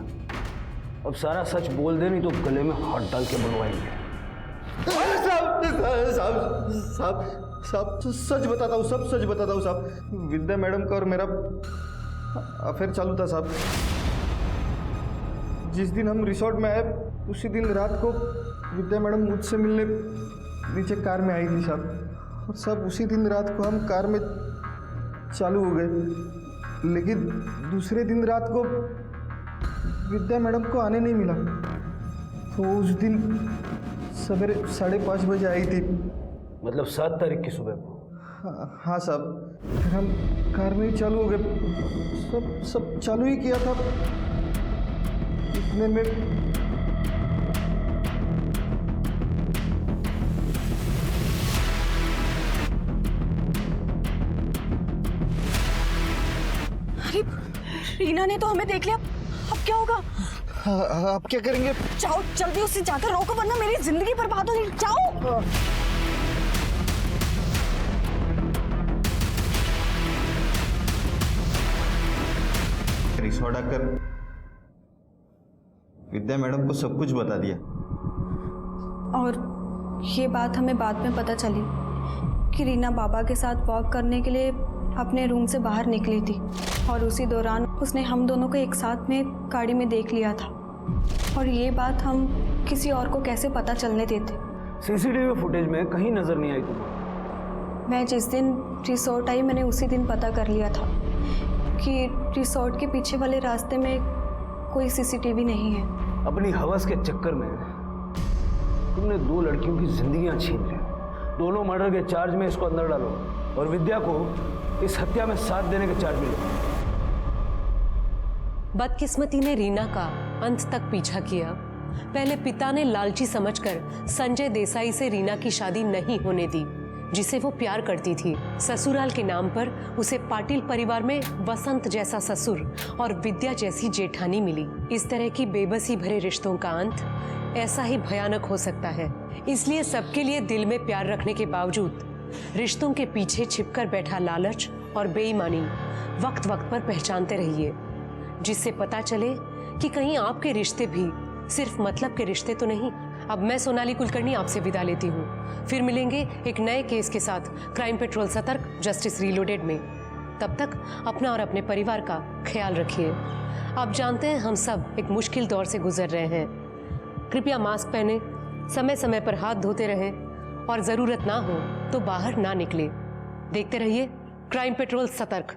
[SPEAKER 11] अब सारा सच बोल दे, नहीं तो गले में हाथ डाल के बुलवाएंगे।
[SPEAKER 17] साहब सच बताता हूँ, सब सच बताता हूँ साहब। विद्या मैडम का और मेरा अफेयर चालू था साहब। जिस दिन हम रिसोर्ट में आए उसी दिन रात को विद्या मैडम मुझसे मिलने नीचे कार में आई थी साहब। और सब उसी दिन रात को हम कार में चालू हो गए। लेकिन दूसरे दिन रात को विद्या मैडम को आने नहीं मिला। तो उस दिन सवेरे 5:30 बजे आई थी।
[SPEAKER 11] मतलब 7 तारीख की सुबह को?
[SPEAKER 17] हाँ साहब। फिर हम कार में ही चालू हो गए। सब चालू ही किया था। इतने में
[SPEAKER 5] अरे रीना ने तो हमें देख लिया, अब क्या होगा?
[SPEAKER 17] आप क्या करेंगे?
[SPEAKER 5] जाओ जल्दी उससे जाकर रोको, वरना मेरी जिंदगी बर्बाद हो जाएगी। जाओ।
[SPEAKER 17] रिसोर्ट आकर विद्या मैडम को सब कुछ बता दिया।
[SPEAKER 5] और ये बात हमें बाद में पता चली कि रीना बाबा के साथ वॉक करने के लिए अपने रूम से बाहर निकली थी और उसी दौरान उसने हम दोनों को एक साथ में गाड़ी में देख लिया था। और ये बात हम किसी और को कैसे पता चलने देते?
[SPEAKER 11] सीसीटीवी फुटेज में कहीं नजर नहीं आई तुम्हें?
[SPEAKER 5] मैं जिस दिन रिसोर्ट आई मैंने उसी दिन पता कर लिया था कि रिसोर्ट के पीछे वाले रास्ते में कोई सीसीटीवी नहीं है।
[SPEAKER 11] अपनी हवस के चक्कर में तुमने 2 लड़कियों की जिंदगियां छीन ली। दोनों मर्डर के चार्ज में इसको अंदर डालो और विद्या को इस हत्या में साथ देने के चार्ज मिले।
[SPEAKER 6] बदकिस्मती ने रीना का अंत तक पीछा किया। पहले पिता ने लालची समझकर संजय देसाई से रीना की शादी नहीं होने दी, जिसे वो प्यार करती थी। ससुराल के नाम पर उसे पाटिल परिवार में वसंत जैसा ससुर और विद्या जैसी जेठानी मिली। इस तरह की बेबसी भरे रिश्तों का अंत ऐसा ही भयानक हो सकता है। इसलिए सबके लिए दिल में प्यार रखने के बावजूद रिश्तों के पीछे छिपकर बैठा लालच और बेईमानी वक्त वक्त पर पहचानते रहिए, जिससे पता चले कि कहीं आपके रिश्ते भी सिर्फ मतलब के रिश्ते तो नहीं। अब मैं सोनाली कुलकर्णी आपसे विदा लेती हूँ। फिर मिलेंगे एक नए केस के साथ क्राइम पेट्रोल सतर्क जस्टिस रीलोडेड में। तब तक अपना और अपने परिवार का ख्याल रखिए। आप जानते हैं हम सब एक मुश्किल दौर से गुजर रहे हैं। कृपया मास्क पहने, समय समय पर हाथ धोते रहें और ज़रूरत ना हो तो बाहर ना निकले। देखते रहिए क्राइम पेट्रोल सतर्क।